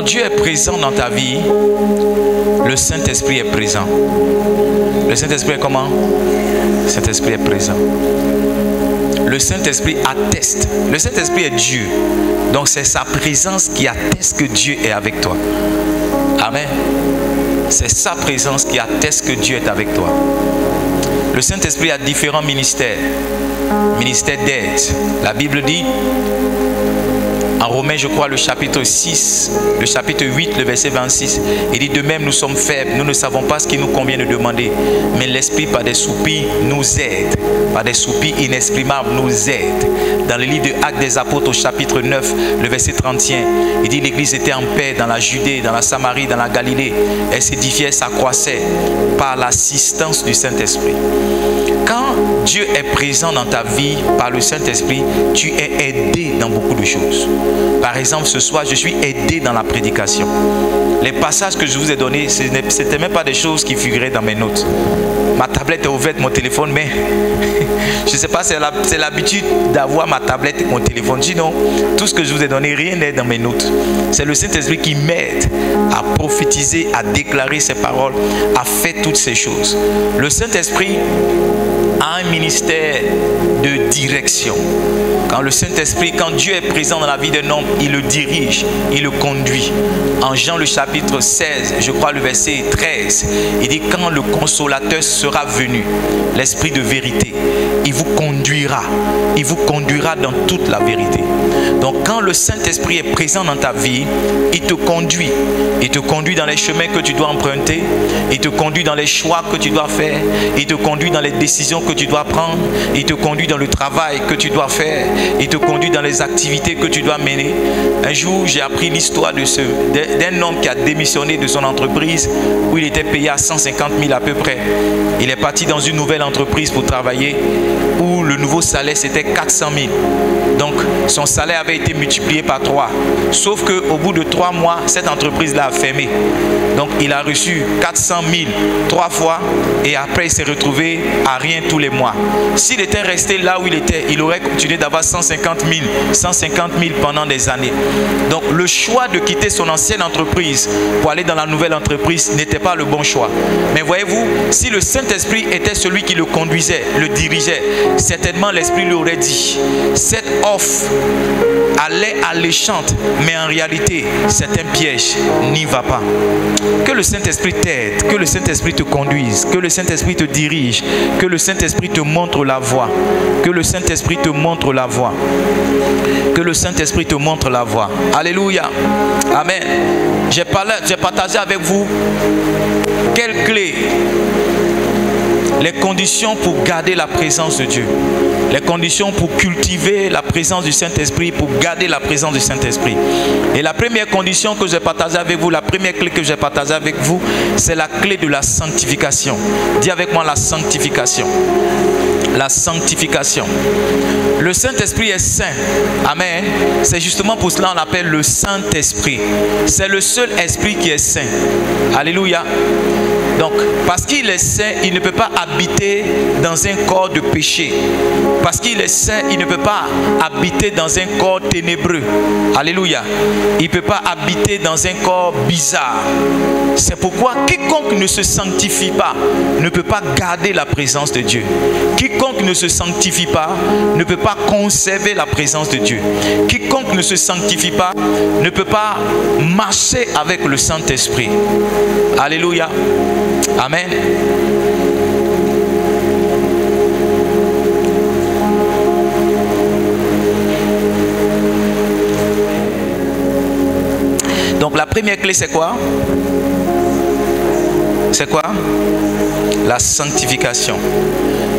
quand Dieu est présent dans ta vie, le Saint-Esprit est présent. Le Saint-Esprit est comment? Le Saint-Esprit est présent. Le Saint-Esprit atteste. Le Saint-Esprit est Dieu. Donc c'est sa présence qui atteste que Dieu est avec toi. Amen. C'est sa présence qui atteste que Dieu est avec toi. Le Saint-Esprit a différents ministères. Ministère d'aide. La Bible dit, en Romains, je crois, le chapitre 6, le chapitre 8, le verset 26, il dit, de même, nous sommes faibles, nous ne savons pas ce qu'il nous convient de demander, mais l'Esprit, par des soupirs, nous aide. Par des soupirs inexprimables, nous aide. Dans le livre de Actes des Apôtres, au chapitre 9, le verset 31, il dit, l'église était en paix dans la Judée, dans la Samarie, dans la Galilée. Elle s'édifiait, s'accroissait par l'assistance du Saint-Esprit. Quand Dieu est présent dans ta vie par le Saint-Esprit, tu es aidé dans beaucoup de choses. Par exemple, ce soir, je suis aidé dans la prédication. Les passages que je vous ai donnés, ce n'étaient même pas des choses qui figuraient dans mes notes. Ma tablette est ouverte, mon téléphone, mais je ne sais pas, c'est l'habitude d'avoir ma tablette et mon téléphone. Sinon, tout ce que je vous ai donné, rien n'est dans mes notes. C'est le Saint-Esprit qui m'aide à prophétiser, à déclarer ces paroles, à faire toutes ces choses. Le Saint-Esprit a un ministère de direction. Quand le Saint-Esprit, quand Dieu est présent dans la vie d'un homme, il le dirige, il le conduit. En Jean le chapitre 16, je crois le verset 13, il dit, quand le consolateur sera venu, l'Esprit de vérité, il vous conduira dans toute la vérité. Donc quand le Saint-Esprit est présent dans ta vie, il te conduit dans les chemins que tu dois emprunter, il te conduit dans les choix que tu dois faire, il te conduit dans les décisions que tu dois prendre, il te conduit dans le travail que tu dois faire, il te conduit dans les activités que tu dois mener. Un jour, j'ai appris l'histoire d'un homme qui a démissionné de son entreprise où il était payé à 150 000 à peu près. Il est parti dans une nouvelle entreprise pour travailler où le nouveau salaire c'était 400 000. Donc son salaire avait été multiplié par 3. Sauf qu'au bout de 3 mois, cette entreprise-là a fermé. Donc il a reçu 400 000 3 fois et après il s'est retrouvé à rien tous les mois. S'il était resté là où il était, il aurait continué d'avoir 150 000 pendant des années. Donc le choix de quitter son ancienne entreprise pour aller dans la nouvelle entreprise n'était pas le bon choix. Mais voyez-vous, si le Saint-Esprit était celui qui le conduisait, le dirigeait, certainement l'Esprit lui aurait dit, cette offre a l'air alléchante, mais en réalité c'est un piège, n'y va pas. Que le Saint-Esprit t'aide, que le Saint-Esprit te conduise, que le Saint-Esprit te dirige, que le Saint-Esprit te montre la voie, que le Saint-Esprit te montre la voie, que le Saint-Esprit te montre la voie. Alléluia. Amen. J'ai partagé avec vous quelles clés, les conditions pour garder la présence de Dieu, les conditions pour cultiver la présence du Saint-Esprit, pour garder la présence du Saint-Esprit. Et la première condition que j'ai partagée avec vous, la première clé que j'ai partagée avec vous, c'est la clé de la sanctification. Dis avec moi la sanctification. La sanctification. Le Saint-Esprit est saint. Amen. C'est justement pour cela qu'on l'appelle le Saint-Esprit. C'est le seul esprit qui est saint. Alléluia. Donc, parce qu'il est saint, il ne peut pas habiter dans un corps de péché. Parce qu'il est saint, il ne peut pas habiter dans un corps ténébreux. Alléluia. Il ne peut pas habiter dans un corps bizarre. C'est pourquoi quiconque ne se sanctifie pas ne peut pas garder la présence de Dieu. Quiconque ne se sanctifie pas ne peut pas conserver la présence de Dieu. Quiconque ne se sanctifie pas ne peut pas marcher avec le Saint-Esprit. Alléluia. Amen. Donc la première clé c'est quoi? C'est quoi? La sanctification.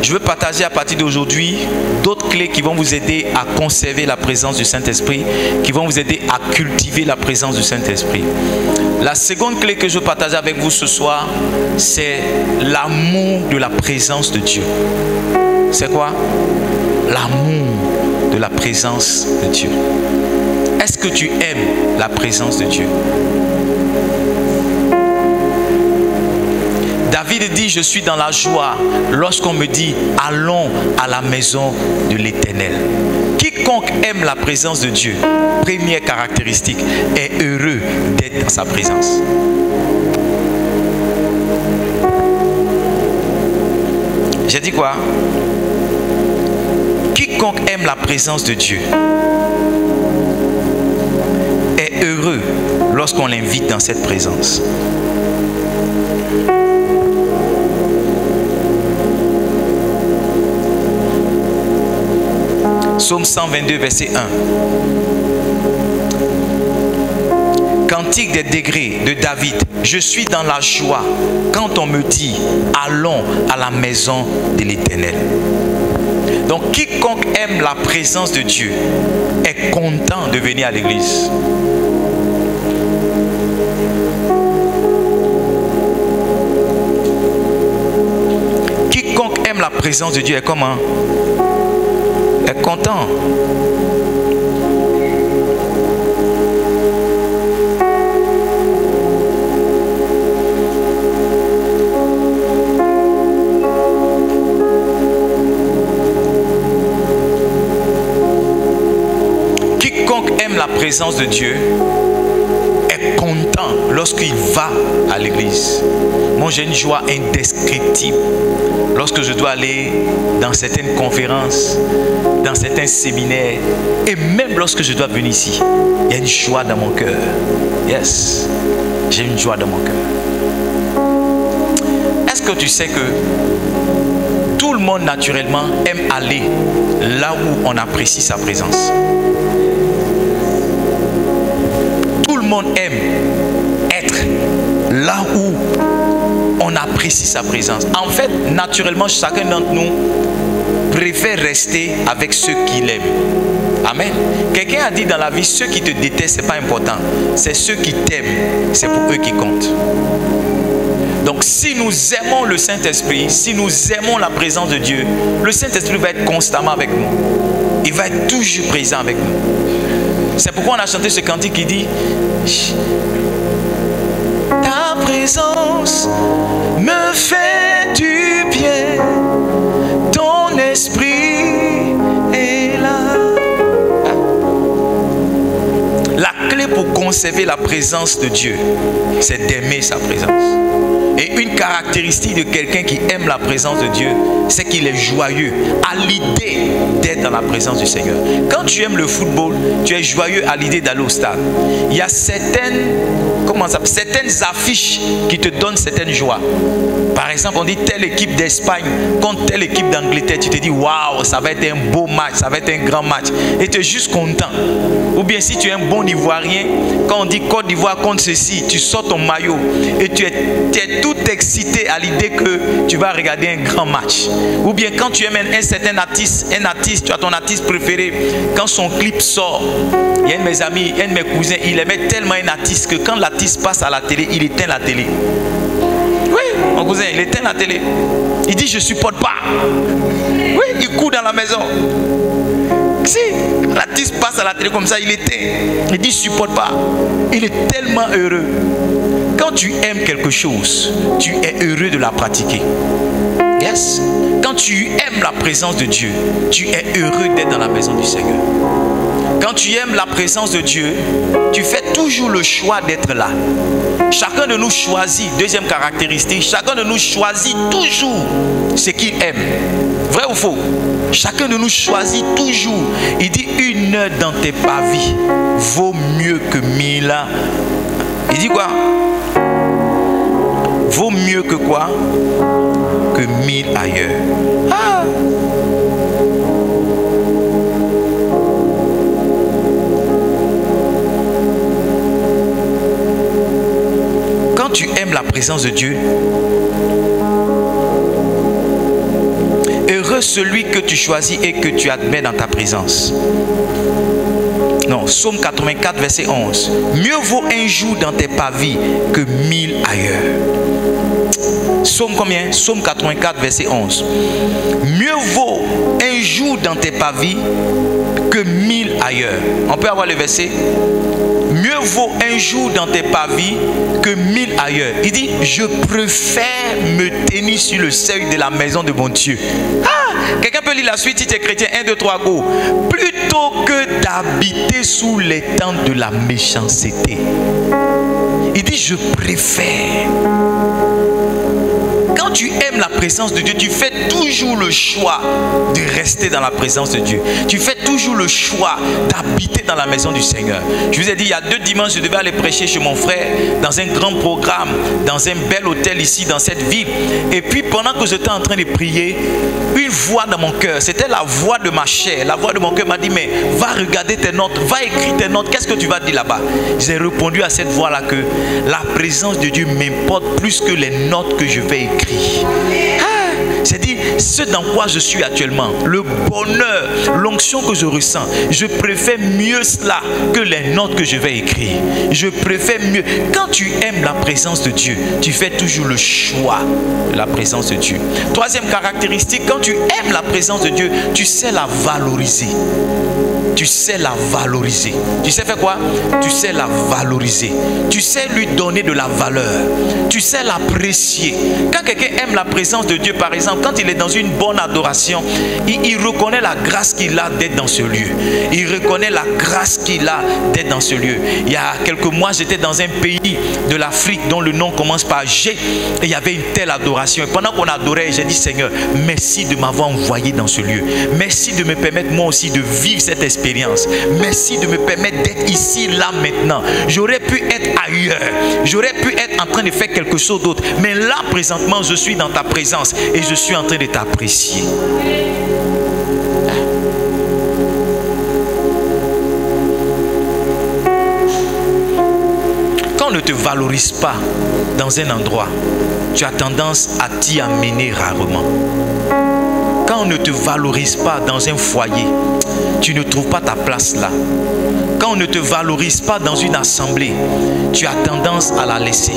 Je veux partager à partir d'aujourd'hui d'autres clés qui vont vous aider à conserver la présence du Saint-Esprit, qui vont vous aider à cultiver la présence du Saint-Esprit. La seconde clé que je veux partager avec vous ce soir, c'est l'amour de la présence de Dieu. C'est quoi? L'amour de la présence de Dieu. Est-ce que tu aimes la présence de Dieu? David dit, je suis dans la joie lorsqu'on me dit, allons à la maison de l'Éternel. Quiconque aime la présence de Dieu, première caractéristique, est heureux d'être dans sa présence. J'ai dit quoi? Quiconque aime la présence de Dieu est heureux lorsqu'on l'invite dans cette présence. Psaume 122, verset 1. Cantique des degrés de David. Je suis dans la joie quand on me dit allons à la maison de l'Éternel. Donc quiconque aime la présence de Dieu est content de venir à l'église. Quiconque aime la présence de Dieu est comment? Est content. Quiconque aime la présence de Dieu est content lorsqu'il va à l'église. Moi, j'ai une joie indescriptible lorsque je dois aller dans certaines conférences, dans certains séminaires, et même lorsque je dois venir ici, il y a une joie dans mon cœur. Yes, j'ai une joie dans mon cœur. Est-ce que tu sais que tout le monde naturellement aime aller là où on apprécie sa présence? Tout le monde aime être là où on apprécie sa présence. En fait, naturellement, chacun d'entre nous préfère rester avec ceux qu'il aime. Amen. Quelqu'un a dit dans la vie, ceux qui te détestent, ce n'est pas important. C'est ceux qui t'aiment, c'est pour eux qui comptent. Donc si nous aimons le Saint-Esprit, si nous aimons la présence de Dieu, le Saint-Esprit va être constamment avec nous. Il va être toujours présent avec nous. C'est pourquoi on a chanté ce cantique qui dit ta présence me fait du bien, ton esprit est là. La clé pour conserver la présence de Dieu, c'est d'aimer sa présence. Et une caractéristique de quelqu'un qui aime la présence de Dieu, c'est qu'il est joyeux à l'idée d'être dans la présence du Seigneur. Quand tu aimes le football, tu es joyeux à l'idée d'aller au stade. Il y a certaines affiches qui te donnent certaines joies. Par exemple, on dit telle équipe d'Espagne contre telle équipe d'Angleterre. Tu te dis waouh, ça va être un beau match, ça va être un grand match. Et tu es juste content. Ou bien si tu es un bon Ivoirien, quand on dit Côte d'Ivoire contre ceci, tu sors ton maillot et tu es tout excité à l'idée que tu vas regarder un grand match. Ou bien quand tu aimes un certain artiste, tu as ton artiste préféré, quand son clip sort, il y a un de mes amis, un de mes cousins, il aimait tellement un artiste que quand l'artiste passe à la télé, il éteint la télé. Oui, mon cousin, il éteint la télé. Il dit je supporte pas. Oui, il court dans la maison. Si l'artiste passe à la télé comme ça, il éteint. Il dit je supporte pas. Il est tellement heureux. Quand tu aimes quelque chose, tu es heureux de la pratiquer. Yes. Quand tu aimes la présence de Dieu, tu es heureux d'être dans la maison du Seigneur. Quand tu aimes la présence de Dieu, tu fais toujours le choix d'être là. Chacun de nous choisit, deuxième caractéristique, chacun de nous choisit toujours ce qu'il aime. Vrai ou faux? Chacun de nous choisit toujours. Il dit 1 heure dans tes pavis vaut mieux que 1000 ans. Il dit quoi? Vaut mieux que quoi? Que 1000 ailleurs. Ah! Quand tu aimes la présence de Dieu, heureux celui que tu choisis et que tu admets dans ta présence. Non, Psaume 84, verset 11. Mieux vaut un jour dans tes pavis que 1000 ailleurs. Psaume combien? Psaume 84, verset 11. Mieux vaut un jour dans tes pavis que 1000 ailleurs. On peut avoir le verset? Mieux vaut un jour dans tes pavis que 1000 ailleurs. Il dit, je préfère me tenir sur le seuil de la maison de mon Dieu. Ah, quelqu'un peut lire la suite si tu es chrétien. 1, 2, 3, go. Plutôt que d'habiter sous les tentes de la méchanceté. Il dit, je préfère. Quand tu aimes la présence de Dieu, tu fais toujours le choix de rester dans la présence de Dieu. Tu fais toujours le choix d'habiter dans la maison du Seigneur. Je vous ai dit, il y a 2 dimanches, je devais aller prêcher chez mon frère dans un grand programme, dans un bel hôtel ici, dans cette ville. Et puis, pendant que j'étais en train de prier, une voix dans mon cœur, c'était la voix de ma chair. La voix de mon cœur m'a dit, mais va regarder tes notes, va écrire tes notes. Qu'est-ce que tu vas dire là-bas? J'ai répondu à cette voix-là que la présence de Dieu m'importe plus que les notes que je vais écrire. C'est dit, ce dans quoi je suis actuellement, le bonheur, l'onction que je ressens, je préfère mieux cela que les notes que je vais écrire. Je préfère mieux. Quand tu aimes la présence de Dieu, tu fais toujours le choix de la présence de Dieu. 3e caractéristique, quand tu aimes la présence de Dieu, tu sais la valoriser. Tu sais la valoriser. Tu sais faire quoi? Tu sais la valoriser. Tu sais lui donner de la valeur. Tu sais l'apprécier. Quand quelqu'un aime la présence de Dieu, par exemple, quand il est dans une bonne adoration, il reconnaît la grâce qu'il a d'être dans ce lieu. Il reconnaît la grâce qu'il a d'être dans ce lieu. Il y a quelques mois, j'étais dans un pays de l'Afrique dont le nom commence par G. Et il y avait une telle adoration. Et pendant qu'on adorait, j'ai dit, Seigneur, merci de m'avoir envoyé dans ce lieu. Merci de me permettre moi aussi de vivre cette expérience. Merci de me permettre d'être ici, là, maintenant. J'aurais pu être ailleurs. J'aurais pu être en train de faire quelque chose d'autre. Mais là, présentement, je suis dans ta présence et je suis en train de t'apprécier. Quand on ne te valorise pas dans un endroit, tu as tendance à t'y amener rarement. Quand on ne te valorise pas dans un foyer, tu ne trouves pas ta place là. Quand on ne te valorise pas dans une assemblée, tu as tendance à la laisser.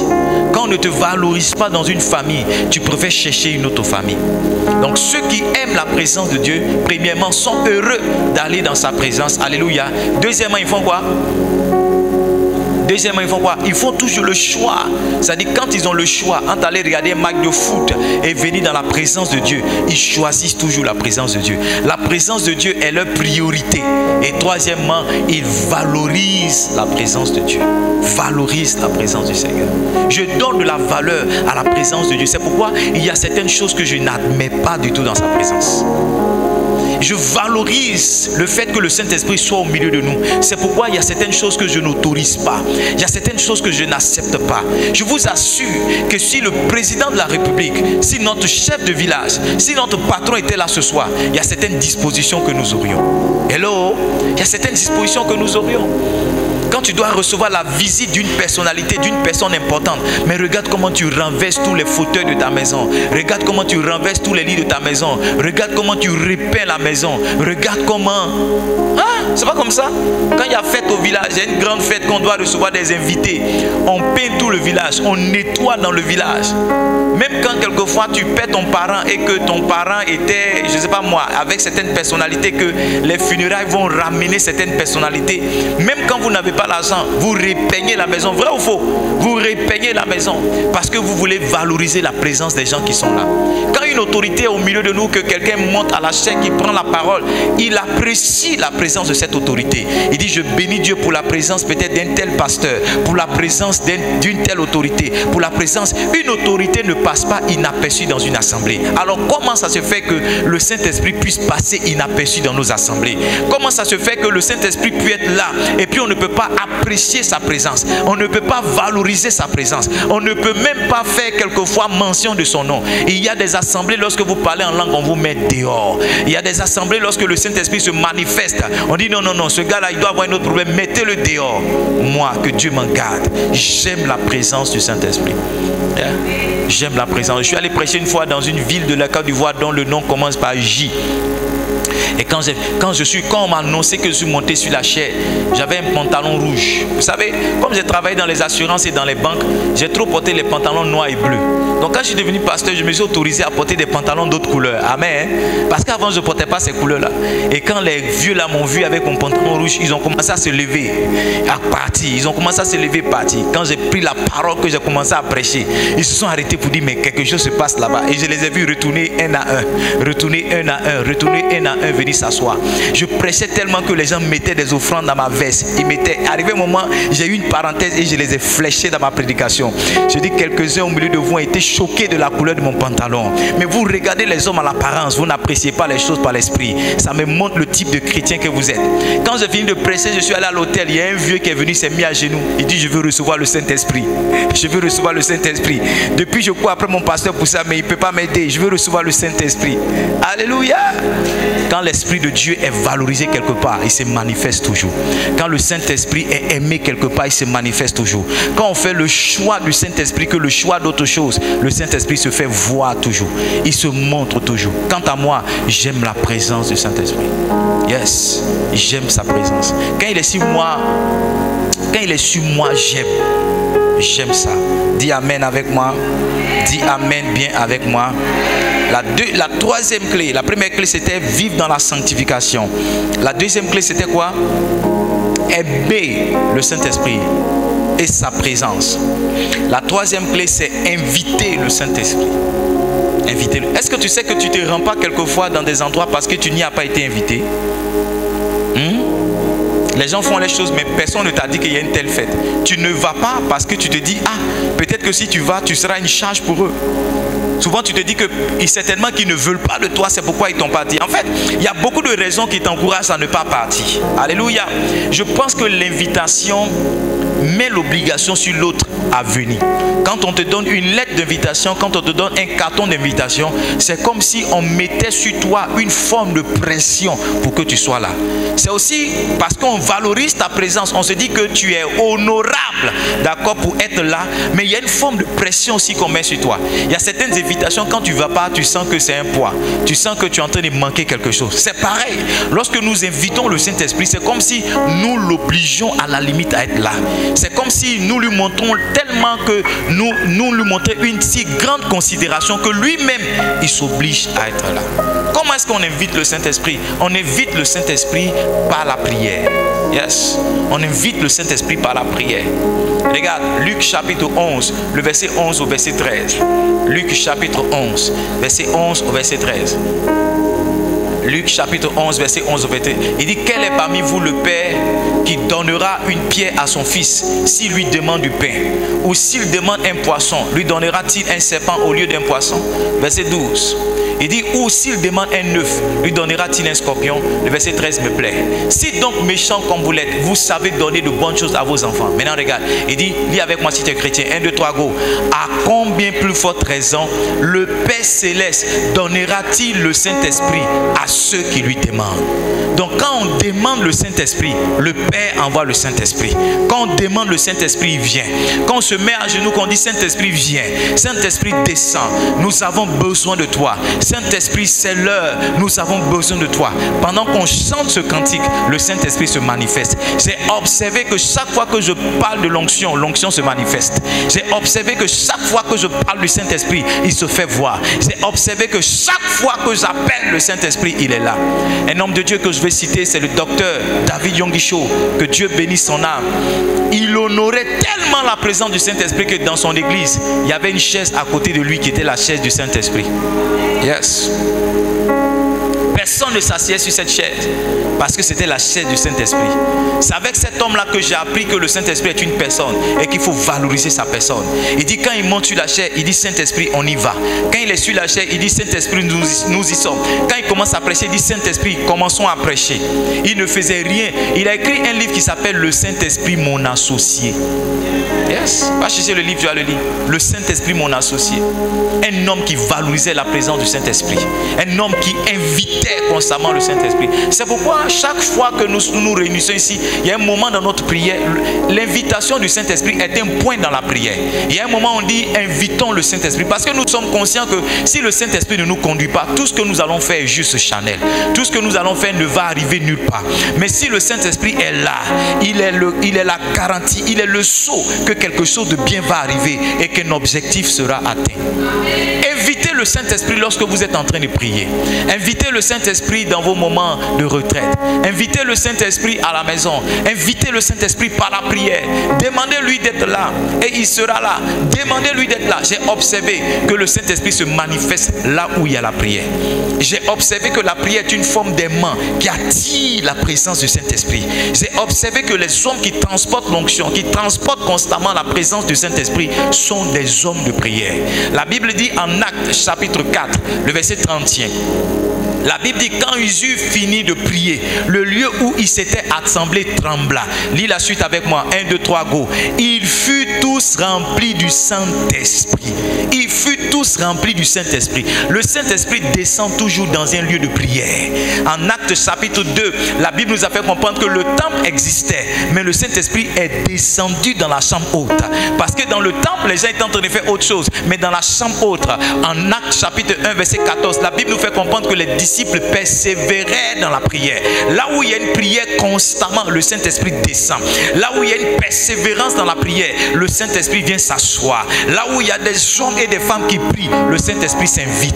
Quand on ne te valorise pas dans une famille, tu préfères chercher une autre famille. Donc ceux qui aiment la présence de Dieu, premièrement, sont heureux d'aller dans sa présence. Alléluia. Deuxièmement, ils font quoi? Deuxièmement, ils font quoi? Ils font toujours le choix. C'est-à-dire, quand ils ont le choix entre aller regarder un match de foot et venir dans la présence de Dieu, ils choisissent toujours la présence de Dieu. La présence de Dieu est leur priorité. Et troisièmement, ils valorisent la présence de Dieu. Valorisent la présence du Seigneur. Je donne de la valeur à la présence de Dieu. C'est pourquoi il y a certaines choses que je n'admets pas du tout dans sa présence. Je valorise le fait que le Saint-Esprit soit au milieu de nous. C'est pourquoi il y a certaines choses que je n'autorise pas. Il y a certaines choses que je n'accepte pas. Je vous assure que si le président de la République, si notre chef de village, si notre patron était là ce soir, il y a certaines dispositions que nous aurions. Hello? Il y a certaines dispositions que nous aurions. Quand tu dois recevoir la visite d'une personnalité, d'une personne importante, mais regarde comment tu renverses tous les fauteuils de ta maison. Regarde comment tu renverses tous les lits de ta maison. Regarde comment tu repeins la maison. Regarde comment... Ah, c'est pas comme ça. Quand il y a fête au village, il y a une grande fête qu'on doit recevoir des invités. On peint tout le village, on nettoie dans le village. Même quand quelquefois tu perds ton parent et que ton parent était, je ne sais pas moi, avec certaines personnalités, que les funérailles vont ramener certaines personnalités. Même quand vous n'avez pas l'argent, vous repeignez la maison. Vrai ou faux? Vous repeignez la maison parce que vous voulez valoriser la présence des gens qui sont là. Quand une autorité est au milieu de nous, que quelqu'un monte à la chaîne, qui prend la parole, il apprécie la présence de cette autorité. Il dit, je bénis Dieu pour la présence peut-être d'un tel pasteur, pour la présence d'une telle autorité, pour la présence. Une autorité ne passe pas inaperçue dans une assemblée. Alors comment ça se fait que le Saint-Esprit puisse passer inaperçu dans nos assemblées? Comment ça se fait que le Saint-Esprit puisse être là et puis on ne peut pas apprécier sa présence, on ne peut pas valoriser sa présence, on ne peut même pas faire quelquefois mention de son nom? Il y a des assemblées, lorsque vous parlez en langue, on vous met dehors. Il y a des assemblées, lorsque le Saint-Esprit se manifeste, on dit non, non, non, ce gars-là, il doit avoir un autre problème, mettez-le dehors. Moi, que Dieu m'en garde, j'aime la présence du Saint-Esprit. J'aime la présence. Je suis allé prêcher une fois dans une ville de la Côte d'Ivoire dont le nom commence par J. Et quand on m'a annoncé que je suis monté sur la chaire, j'avais un pantalon rouge. Vous savez, comme j'ai travaillé dans les assurances et dans les banques, j'ai trop porté les pantalons noirs et bleus. Donc quand je suis devenu pasteur, je me suis autorisé à porter des pantalons d'autres couleurs. Amen. Parce qu'avant, je ne portais pas ces couleurs-là. Et quand les vieux là m'ont vu avec mon pantalon rouge, ils ont commencé à se lever, à partir. Ils ont commencé à se lever, partir. Quand j'ai pris la parole, que j'ai commencé à prêcher, ils se sont arrêtés pour dire, mais quelque chose se passe là-bas. Et je les ai vus retourner un à un. Retourner un à un. Retourner un à un. venir s'asseoir. Je prêchais tellement que les gens mettaient des offrandes dans ma veste. Arrivé un moment, j'ai eu une parenthèse et je les ai fléchés dans ma prédication. Je dis quelques-uns au milieu de vous ont été choqués de la couleur de mon pantalon. Mais vous regardez les hommes à l'apparence, vous n'appréciez pas les choses par l'esprit. Ça me montre le type de chrétien que vous êtes. Quand j'ai fini de prêcher, je suis allé à l'hôtel. Il y a un vieux qui est venu, s'est mis à genoux. Il dit, je veux recevoir le Saint-Esprit. Je veux recevoir le Saint-Esprit. Depuis, je cours après mon pasteur pour ça, mais il ne peut pas m'aider. Je veux recevoir le Saint-Esprit. Alléluia. Quand l'Esprit de Dieu est valorisé quelque part, il se manifeste toujours. Quand le Saint-Esprit est aimé quelque part, il se manifeste toujours. Quand on fait le choix du Saint-Esprit que le choix d'autre chose, le Saint-Esprit se fait voir toujours. Il se montre toujours. Quant à moi, j'aime la présence du Saint-Esprit. Yes, j'aime sa présence. Quand il est sur moi, j'aime ça. Dis Amen avec moi. Dis Amen bien avec moi. La troisième clé, la première clé c'était vivre dans la sanctification. La deuxième clé c'était quoi? Aimer le Saint-Esprit et sa présence. La troisième clé c'est inviter le Saint-Esprit. Inviter-le. Est-ce que tu sais que tu ne te rends pas quelquefois dans des endroits parce que tu n'y as pas été invité? Les gens font les choses, mais personne ne t'a dit qu'il y a une telle fête. Tu ne vas pas parce que tu te dis, ah, peut-être que si tu vas, tu seras une charge pour eux. Souvent, tu te dis que certainement qu'ils ne veulent pas de toi, c'est pourquoi ils t'ont pas dit. En fait, il y a beaucoup de raisons qui t'encouragent à ne pas partir. Alléluia. Je pense que l'invitation met l'obligation sur l'autre à venir. Quand on te donne une lettre d'invitation, quand on te donne un carton d'invitation, c'est comme si on mettait sur toi une forme de pression pour que tu sois là. C'est aussi parce qu'on valorise ta présence. On se dit que tu es honorable, d'accord, pour être là, mais il y a une forme de pression aussi qu'on met sur toi. Il y a certaines invitations, quand tu ne vas pas, tu sens que c'est un poids. Tu sens que tu es en train de manquer quelque chose. C'est pareil. Lorsque nous invitons le Saint-Esprit, c'est comme si nous l'obligeons à la limite à être là. C'est comme si nous lui montrons tellement que nous lui montrons une si grande considération que lui-même, il s'oblige à être là. Comment est-ce qu'on invite le Saint-Esprit? On invite le Saint-Esprit par la prière. Yes. On invite le Saint-Esprit par la prière. Regarde, Luc chapitre 11, le verset 11 au verset 13. Luc chapitre 11, verset 11 au verset 13. Luc chapitre 11, verset 11 au verset 13. Il dit, quel est parmi vous le père qui donnera une pierre à son fils s'il lui demande du pain? Ou s'il demande un poisson, lui donnera-t-il un serpent au lieu d'un poisson? Verset 12. Il dit, ou s'il demande un œuf, lui donnera-t-il un scorpion? Le verset 13 me plaît. Si donc méchant comme vous l'êtes, vous savez donner de bonnes choses à vos enfants. Maintenant regarde, il dit, lis avec moi si tu es chrétien. 1, 2, 3, go. À combien plus forte raison le Père Céleste donnera-t-il le Saint-Esprit à ceux qui lui demandent? Donc quand on demande le Saint-Esprit, le Père envoie le Saint-Esprit. Quand on demande le Saint-Esprit, il vient. Quand on se met à genoux, quand on dit Saint-Esprit viens, Saint-Esprit descend, nous avons besoin de toi. Saint-Esprit, c'est l'heure, nous avons besoin de toi. Pendant qu'on chante ce cantique, le Saint-Esprit se manifeste. J'ai observé que chaque fois que je parle de l'onction, l'onction se manifeste. J'ai observé que chaque fois que je parle du Saint-Esprit, il se fait voir. J'ai observé que chaque fois que j'appelle le Saint-Esprit, il est là. Un homme de Dieu que je vais citer, c'est le docteur David Yonggi-Cho. Que Dieu bénisse son âme. Il honorait tellement la présence du Saint-Esprit que dans son église, il y avait une chaise à côté de lui qui était la chaise du Saint-Esprit. Yes. Personne ne s'assied sur cette chaise parce que c'était la chaise du Saint-Esprit. C'est avec cet homme-là que j'ai appris que le Saint-Esprit est une personne et qu'il faut valoriser sa personne. Il dit quand il monte sur la chaise, il dit Saint-Esprit, on y va. Quand il est sur la chaise, il dit Saint-Esprit, nous y sommes. Quand il commence à prêcher, il dit Saint-Esprit, commençons à prêcher. Il ne faisait rien. Il a écrit un livre qui s'appelle Le Saint-Esprit, mon associé. Yes. Va chercher le livre, tu vas le lire. Le Saint-Esprit, mon associé. Un homme qui valorisait la présence du Saint-Esprit. Un homme qui invitait constamment le Saint-Esprit. C'est pourquoi chaque fois que nous nous réunissons ici, il y a un moment dans notre prière, l'invitation du Saint-Esprit est un point dans la prière. Il y a un moment où on dit invitons le Saint-Esprit parce que nous sommes conscients que si le Saint-Esprit ne nous conduit pas, tout ce que nous allons faire est juste charnel. Tout ce que nous allons faire ne va arriver nulle part. Mais si le Saint-Esprit est là, il est la garantie, il est le sceau que quelque chose de bien va arriver et qu'un objectif sera atteint. Invitez le Saint-Esprit lorsque vous êtes en train de prier. Invitez le Saint-Esprit dans vos moments de retraite. Invitez le Saint-Esprit à la maison. Invitez le Saint-Esprit par la prière. Demandez-lui d'être là et il sera là. Demandez-lui d'être là. J'ai observé que le Saint-Esprit se manifeste là où il y a la prière. J'ai observé que la prière est une forme d'aimant qui attire la présence du Saint-Esprit. J'ai observé que les hommes qui transportent l'onction, qui transportent constamment la présence du Saint-Esprit sont des hommes de prière. La Bible dit en Actes chapitre 4, le verset 31. La Bible dit quand ils eurent fini de prier, le lieu où ils s'étaient assemblés trembla. Lis la suite avec moi. 1, 2, 3, go. Ils furent tous remplis du Saint-Esprit. Ils furent tous remplis du Saint-Esprit. Le Saint-Esprit descend toujours dans un lieu de prière. En Actes chapitre 2, la Bible nous a fait comprendre que le temple existait, mais le Saint-Esprit est descendu dans la chambre haute. Parce que dans le temple, les gens étaient en train de faire autre chose. Mais dans la chambre haute, en Actes chapitre 1, verset 14, la Bible nous fait comprendre que les disciples persévéraient dans la prière. Là où il y a une prière constamment, le Saint-Esprit descend. Là où il y a une persévérance dans la prière, le Saint-Esprit vient s'asseoir. Là où il y a des hommes et des femmes qui prient, le Saint-Esprit s'invite.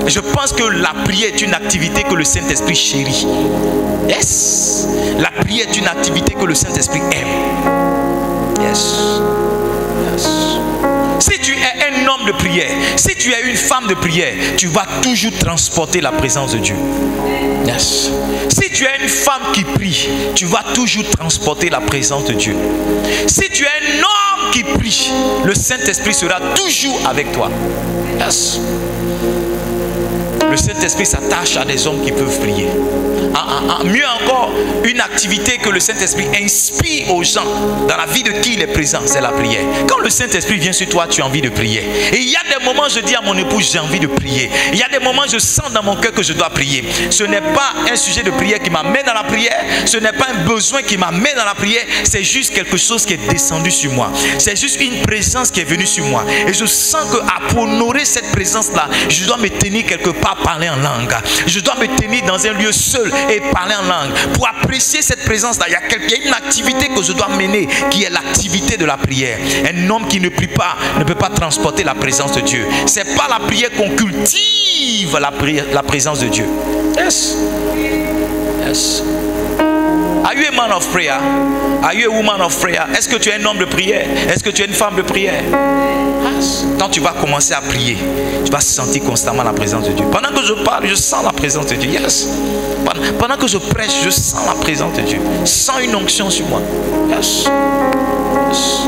Je pense que la prière est une activité que le Saint-Esprit chérit. Yes. La prière est une activité que le Saint-Esprit aime. Yes. Yes. Si tu es un homme de prière, si tu es une femme de prière, tu vas toujours transporter la présence de Dieu. Yes. Si tu es une femme qui prie, tu vas toujours transporter la présence de Dieu. Si tu es un homme qui prie, le Saint-Esprit sera toujours avec toi. Yes. Le Saint-Esprit s'attache à des hommes qui peuvent prier. Mieux encore, une activité que le Saint-Esprit inspire aux gens dans la vie de qui il est présent, c'est la prière. Quand le Saint-Esprit vient sur toi, tu as envie de prier. Et il y a des moments, je dis à mon épouse, j'ai envie de prier. Il y a des moments, je sens dans mon cœur que je dois prier. Ce n'est pas un sujet de prière qui m'amène dans la prière. Ce n'est pas un besoin qui m'amène dans la prière. C'est juste quelque chose qui est descendu sur moi. C'est juste une présence qui est venue sur moi. Et je sens que pour honorer cette présence-là, je dois me tenir quelque part, parler en langue. Je dois me tenir dans un lieu seul et parler en langue. Pour apprécier cette présence-là, il y a une activité que je dois mener qui est l'activité de la prière. Un homme qui ne prie pas ne peut pas transporter la présence de Dieu. C'est pas la prière qu'on cultive la présence de Dieu. Yes. Yes. Are you a man of prayer? Are you a woman of prayer? Est-ce que tu es un homme de prière? Est-ce que tu es une femme de prière? Quand tu vas commencer à prier, tu vas sentir constamment la présence de Dieu. Pendant que je parle, je sens la présence de Dieu. Yes. Pendant que je prêche, je sens la présence de Dieu. Je sens une onction sur moi. Yes. Yes.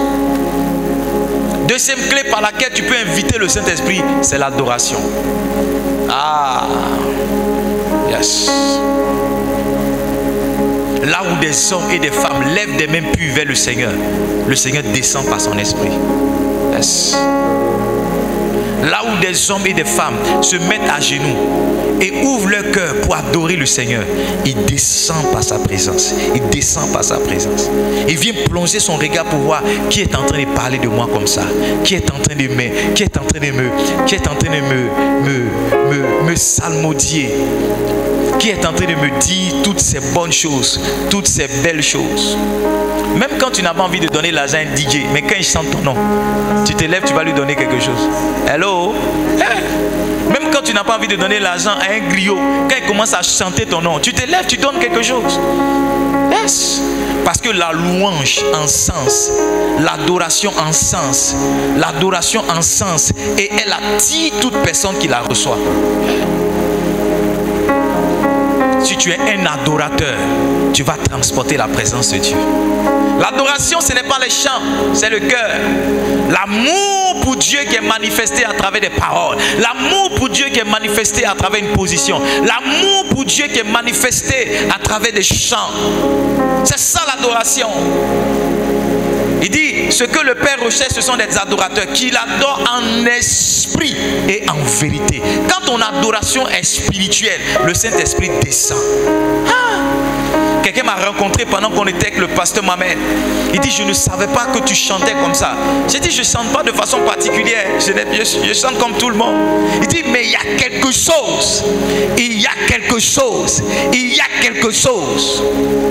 Deuxième clé par laquelle tu peux inviter le Saint-Esprit, c'est l'adoration. Ah. Yes. Là où des hommes et des femmes lèvent des mains pures vers le Seigneur descend par son esprit. Yes. Là où des hommes et des femmes se mettent à genoux et ouvrent leur cœur pour adorer le Seigneur, il descend par sa présence. Il descend par sa présence. Il vient plonger son regard pour voir qui est en train de parler de moi comme ça, qui est en train de me salmodier, qui est en train de me dire toutes ces bonnes choses, toutes ces belles choses. Même quand tu n'as pas envie de donner l'argent à un DJ, mais quand il chante ton nom, tu te lèves, tu vas lui donner quelque chose. Hello? Même quand tu n'as pas envie de donner l'argent à un griot, quand il commence à chanter ton nom, tu te lèves, tu donnes quelque chose. Yes. Parce que la louange encense, l'adoration encense, et elle attire toute personne qui la reçoit. Si tu es un adorateur, tu vas transporter la présence de Dieu. L'adoration, ce n'est pas les chants, c'est le cœur. L'amour pour Dieu qui est manifesté à travers des paroles. L'amour pour Dieu qui est manifesté à travers une position. L'amour pour Dieu qui est manifesté à travers des chants. C'est ça l'adoration. Il dit, ce que le Père recherche, ce sont des adorateurs qui l'adorent en esprit et en vérité. Quand ton adoration est spirituelle, le Saint-Esprit descend. Quelqu'un m'a rencontré pendant qu'on était avec le pasteur Mohamed. Il dit, je ne savais pas que tu chantais comme ça. J'ai dit, je ne chante pas de façon particulière. Je chante comme tout le monde. Il dit, mais il y a quelque chose. Il y a quelque chose. Il y a quelque chose.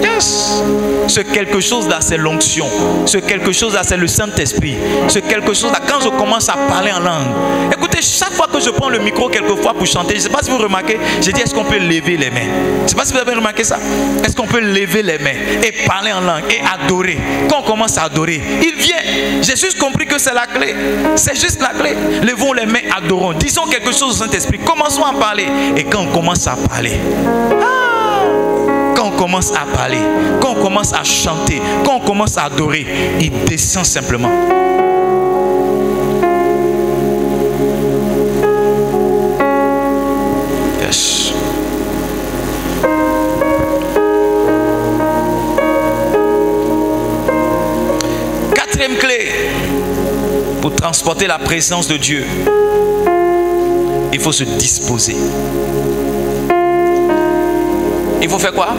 Yes. Ce quelque chose-là, c'est l'onction. Ce quelque chose-là, c'est le Saint-Esprit. Ce quelque chose-là, quand je commence à parler en langue. Écoutez, chaque fois que je prends le micro quelquefois pour chanter, je ne sais pas si vous remarquez, j'ai dit, est-ce qu'on peut lever les mains? Je ne sais pas si vous avez remarqué ça. Est-ce qu'on peut lever les mains et parler en langue et adorer? Quand on commence à adorer, il vient. J'ai juste compris que c'est la clé. C'est juste la clé. Levons les mains, adorons. Disons quelque chose au Saint-Esprit. Commençons à parler. Et quand on commence à parler, quand on commence à parler, quand on commence à chanter, quand on commence à adorer, il descend simplement. Yes. Quatrième clé pour transporter la présence de Dieu, il faut se disposer. Il faut faire quoi?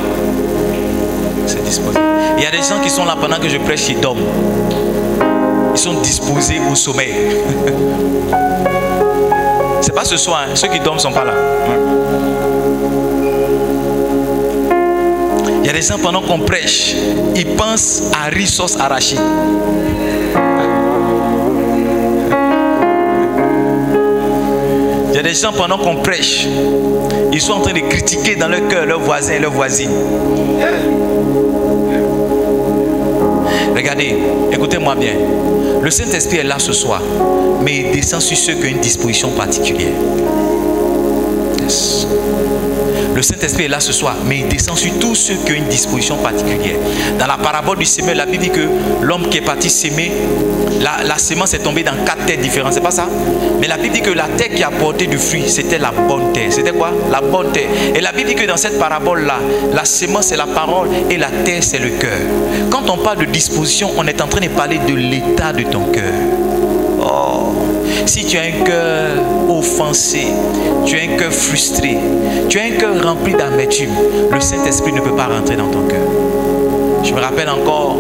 Se disposer. Il y a des gens qui sont là pendant que je prêche, ils dorment. Ils sont disposés au sommeil. C'est pas ce soir, hein. Ceux qui dorment ne sont pas là. Il y a des gens pendant qu'on prêche, ils pensent à riz sauce arachide. Il y a des gens pendant qu'on prêche, ils sont en train de critiquer dans leur cœur leurs voisins et leurs voisines. Regardez, écoutez-moi bien. Le Saint-Esprit est là ce soir, mais il descend sur ceux qui ont une disposition particulière. Yes. Le Saint-Esprit est là ce soir, mais il descend sur tous ceux qui ont une disposition particulière. Dans la parabole du semeur, la Bible dit que l'homme qui est parti s'aimer, la semence est tombée dans 4 terres différentes, c'est pas ça? Mais la Bible dit que la terre qui a porté du fruit, c'était la bonne terre. C'était quoi? La bonne terre. Et la Bible dit que dans cette parabole-là, la semence c'est la parole et la terre c'est le cœur. Quand on parle de disposition, on est en train de parler de l'état de ton cœur. Oh, si tu as un cœur offensé, tu as un cœur frustré, tu as un cœur rempli d'amertume, le Saint-Esprit ne peut pas rentrer dans ton cœur. Je me rappelle encore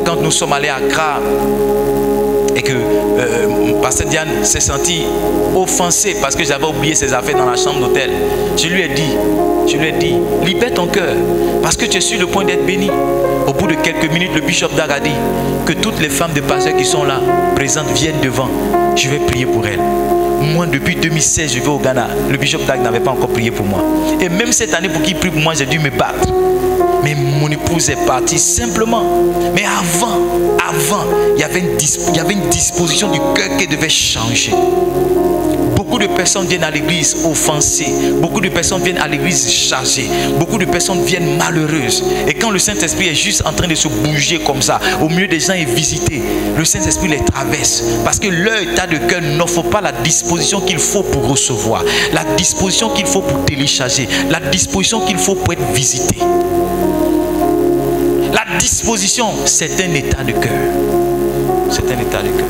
quand nous sommes allés à Accra et que Pasteur Diane s'est senti offensé parce que j'avais oublié ses affaires dans la chambre d'hôtel. Je lui ai dit, libère ton cœur parce que tu es sur le point d'être béni. Au bout de quelques minutes, le bishop Dag a dit que toutes les femmes de pasteurs qui sont là, présentes, viennent devant. Je vais prier pour elles. Moi, depuis 2016, je vais au Ghana. Le bishop Dag n'avait pas encore prié pour moi. Et même cette année, pour qu'il prie pour moi, j'ai dû me battre. Mais mon épouse est partie simplement. Mais avant, il y avait une disposition du cœur qui devait changer. Beaucoup de personnes viennent à l'église offensées. Beaucoup de personnes viennent à l'église chargées. Beaucoup de personnes viennent malheureuses. Et quand le Saint-Esprit est juste en train de se bouger comme ça, au milieu des gens et visiter, le Saint-Esprit les traverse. Parce que leur état de cœur n'offre pas la disposition qu'il faut pour recevoir. La disposition qu'il faut pour télécharger. La disposition qu'il faut pour être visité. La disposition, c'est un état de cœur. C'est un état de cœur.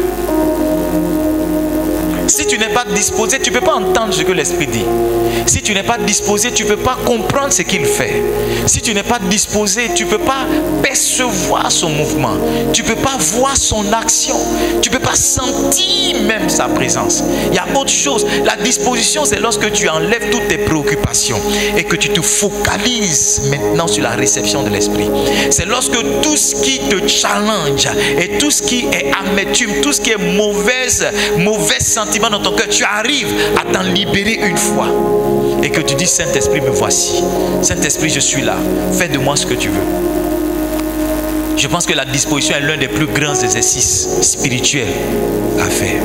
Si tu n'es pas disposé, tu ne peux pas entendre ce que l'Esprit dit. Si tu n'es pas disposé, tu ne peux pas comprendre ce qu'il fait. Si tu n'es pas disposé, tu ne peux pas percevoir son mouvement. Tu ne peux pas voir son action. Tu ne peux pas sentir même sa présence. Il y a autre chose. La disposition, c'est lorsque tu enlèves toutes tes préoccupations et que tu te focalises maintenant sur la réception de l'Esprit. C'est lorsque tout ce qui te challenge et tout ce qui est amertume, tout ce qui est mauvais sentiment dans ton cœur, tu arrives à t'en libérer une fois et que tu dis, Saint-Esprit, me voici. Saint-Esprit, je suis là. Fais de moi ce que tu veux. Je pense que la disposition est l'un des plus grands exercices spirituels à faire.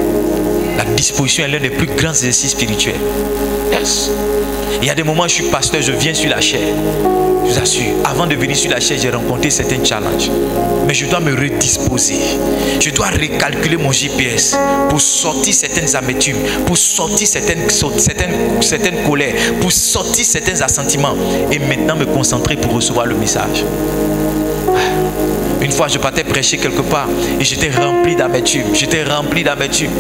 La disposition est l'un des plus grands exercices spirituels. Yes. Il y a des moments où je suis pasteur, je viens sur la chair. Je vous assure, avant de venir sur la chair, j'ai rencontré certains challenges. Mais je dois me redisposer. Je dois recalculer mon GPS pour sortir certaines amertumes, pour sortir certaines colères, pour sortir certains assentiments et maintenant me concentrer pour recevoir le message. Une fois, je partais prêcher quelque part et j'étais rempli d'amertume.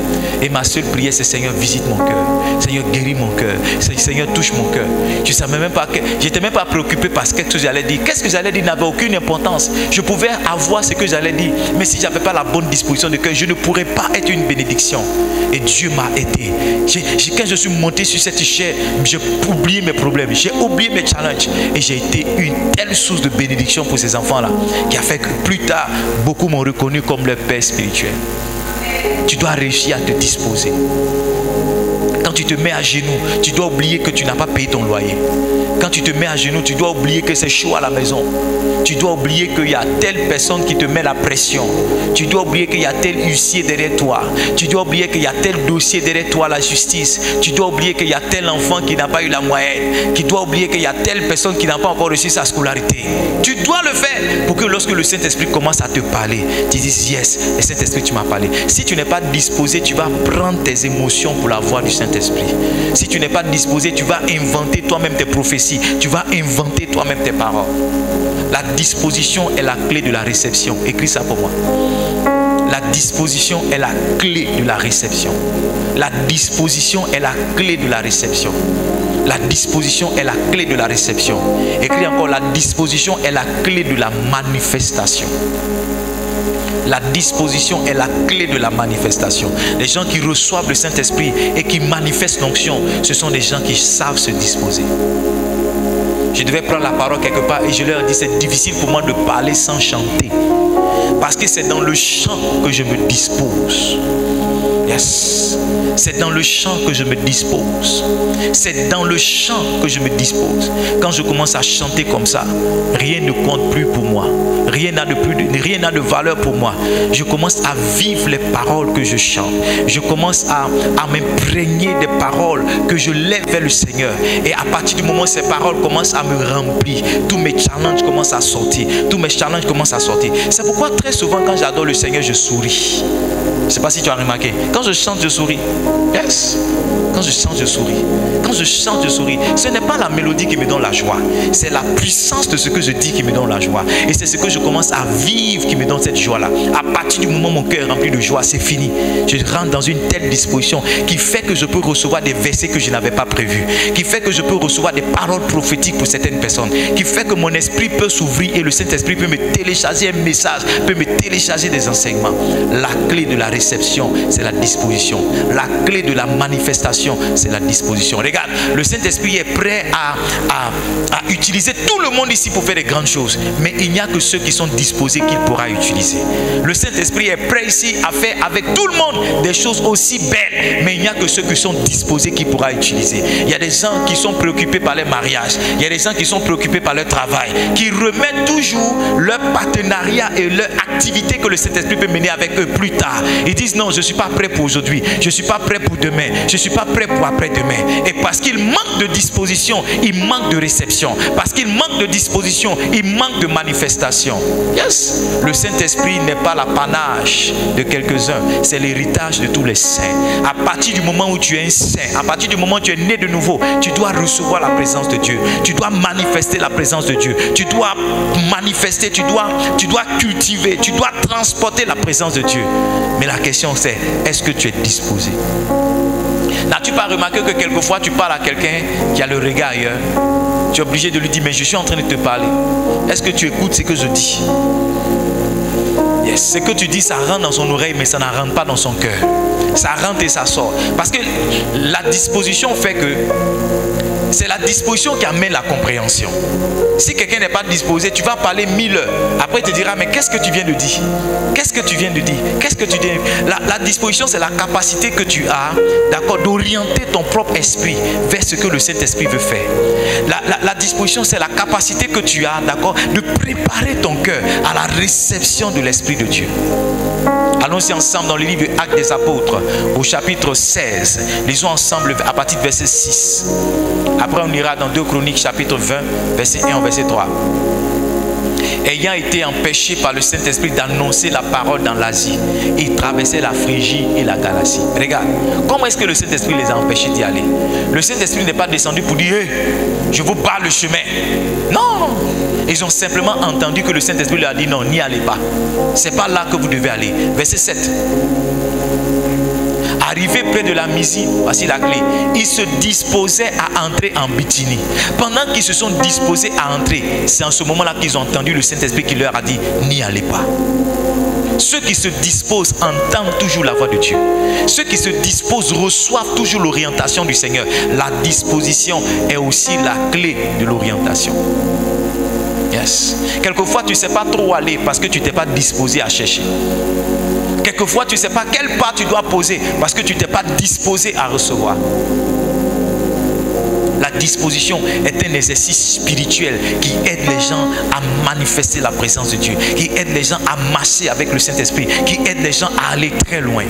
Et ma seule prière, c'est Seigneur, visite mon cœur. Seigneur, guéris mon cœur. Seigneur, touche mon cœur. Je savais même pas que j'étais même pas préoccupé par quelque chose que j'allais dire. Qu'est-ce que j'allais dire n'avait aucune importance. Je pouvais avoir ce que j'allais dire, mais si j'avais pas la bonne disposition de cœur, je ne pourrais pas être une bénédiction. Et Dieu m'a aidé. Quand je suis monté sur cette chaise, j'ai oublié mes problèmes, j'ai oublié mes challenges, et j'ai été une telle source de bénédiction pour ces enfants-là, qui a fait que plus tard, beaucoup m'ont reconnu comme leur père spirituel. Tu dois réussir à te disposer. Quand tu te mets à genoux, tu dois oublier que tu n'as pas payé ton loyer. Quand tu te mets à genoux, tu dois oublier que c'est chaud à la maison. Tu dois oublier qu'il y a telle personne qui te met la pression. Tu dois oublier qu'il y a tel huissier derrière toi. Tu dois oublier qu'il y a tel dossier derrière toi, la justice. Tu dois oublier qu'il y a tel enfant qui n'a pas eu la moyenne. Tu dois oublier qu'il y a telle personne qui n'a pas encore reçu sa scolarité. Tu dois le faire pour que lorsque le Saint-Esprit commence à te parler, tu dises yes, le Saint-Esprit tu m'as parlé. Si tu n'es pas disposé, tu vas prendre tes émotions pour la voix du Saint-Esprit. Si tu n'es pas disposé, tu vas inventer toi-même tes prophéties. Tu vas inventer toi-même tes paroles. La disposition est la clé de la réception. Écris ça pour moi. La disposition est la clé de la réception. La disposition est la clé de la réception. La disposition est la clé de la réception. Écris encore, la disposition est la clé de la manifestation. La disposition est la clé de la manifestation. Les gens qui reçoivent le Saint-Esprit et qui manifestent l'onction, ce sont des gens qui savent se disposer. Je devais prendre la parole quelque part et je leur ai dit, c'est difficile pour moi de parler sans chanter. Parce que c'est dans le chant que je me dispose. Yes. C'est dans le chant que je me dispose. C'est dans le chant que je me dispose. Quand je commence à chanter comme ça, rien ne compte plus pour moi. Rien n'a de valeur pour moi. Je commence à vivre les paroles que je chante. Je commence à m'imprégner des paroles que je lève vers le Seigneur. Et à partir du moment où ces paroles commencent à me remplir, tous mes challenges commencent à sortir. C'est pourquoi très souvent quand j'adore le Seigneur, je souris. Je ne sais pas si tu as remarqué. Quand je chante, je souris. Yes. Quand je chante, je souris. Quand je chante, je souris. Ce n'est pas la mélodie qui me donne la joie. C'est la puissance de ce que je dis qui me donne la joie. Et c'est ce que je commence à vivre qui me donne cette joie-là. À partir du moment où mon cœur est rempli de joie, c'est fini. Je rentre dans une telle disposition qui fait que je peux recevoir des versets que je n'avais pas prévus. Qui fait que je peux recevoir des paroles prophétiques pour certaines personnes. Qui fait que mon esprit peut s'ouvrir et le Saint-Esprit peut me télécharger un message, peut me télécharger des enseignements. La clé de la réception, c'est la disposition. La clé de la manifestation, c'est la disposition. Regarde, le Saint-Esprit est prêt à utiliser tout le monde ici pour faire des grandes choses. Mais il n'y a que ceux qui sont disposés qu'il pourra utiliser. Le Saint-Esprit est prêt ici à faire avec tout le monde des choses aussi belles. Mais il n'y a que ceux qui sont disposés qu'il pourra utiliser. Il y a des gens qui sont préoccupés par leur mariage. Il y a des gens qui sont préoccupés par leur travail. Qui remettent toujours leur partenariat et leur activité que le Saint-Esprit peut mener avec eux plus tard. Ils disent non, je ne suis pas prêt pour aujourd'hui. Je ne suis pas prêt pour demain. Je ne suis pas prêt pour après-demain. Et parce qu'il manque de disposition, il manque de réception. Parce qu'il manque de disposition, il manque de manifestation. Yes. Le Saint-Esprit n'est pas l'apanage de quelques-uns. C'est l'héritage de tous les saints. À partir du moment où tu es un saint, à partir du moment où tu es né de nouveau, tu dois recevoir la présence de Dieu. Tu dois manifester la présence de Dieu. Tu dois manifester, tu dois cultiver, tu dois transporter la présence de Dieu. Mais la question c'est, est-ce que tu es disposé? N'as-tu pas remarqué que quelquefois tu parles à quelqu'un qui a le regard ailleurs? Tu es obligé de lui dire, mais je suis en train de te parler. Est-ce que tu écoutes ce que je dis? Yes. Ce que tu dis, ça rentre dans son oreille, mais ça ne rentre pas dans son cœur. Ça rentre et ça sort. Parce que la disposition fait que c'est la disposition qui amène la compréhension. Si quelqu'un n'est pas disposé, tu vas parler 1000 heures. Après, il te dira, mais qu'est-ce que tu viens de dire? Qu'est-ce que tu viens de dire? Qu'est-ce que tu dis? La disposition, c'est la capacité que tu as, d'accord, d'orienter ton propre esprit vers ce que le Saint-Esprit veut faire. La disposition, c'est la capacité que tu as, d'accord, de préparer ton cœur à la réception de l'Esprit de Dieu. Allons-y ensemble dans le livre Actes des Apôtres, au chapitre 16. Lisons ensemble à partir du verset 6. Après, on ira dans 2 Chroniques, chapitre 20, verset 1 au verset 3. Ayant été empêchés par le Saint-Esprit d'annoncer la parole dans l'Asie, ils traversaient la Phrygie et la Galatie. Regarde, comment est-ce que le Saint-Esprit les a empêchés d'y aller? Le Saint-Esprit n'est pas descendu pour dire, hey, je vous barre le chemin. Non, Ils ont simplement entendu que le Saint-Esprit leur a dit non, n'y allez pas. C'est pas là que vous devez aller. Verset 7. Arrivé près de la Mysie, voici la clé, ils se disposaient à entrer en Bithynie. Pendant qu'ils se sont disposés à entrer, c'est en ce moment-là qu'ils ont entendu le Saint-Esprit qui leur a dit n'y allez pas. Ceux qui se disposent entendent toujours la voix de Dieu. Ceux qui se disposent reçoivent toujours l'orientation du Seigneur. La disposition est aussi la clé de l'orientation. Yes. Quelquefois, tu ne sais pas trop aller parce que tu t'es pas disposé à chercher. Quelquefois, tu ne sais pas quel pas tu dois poser parce que tu t'es pas disposé à recevoir. La disposition est un exercice spirituel qui aide les gens à manifester la présence de Dieu, qui aide les gens à marcher avec le Saint-Esprit, qui aide les gens à aller très loin.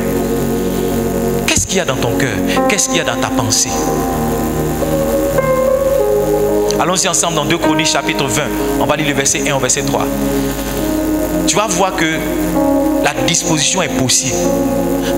Qu'est-ce qu'il y a dans ton cœur? Qu'est-ce qu'il y a dans ta pensée? Allons-y ensemble dans 2 Chroniques chapitre 20. On va lire le verset 1 au verset 3. Tu vas voir que la disposition est possible.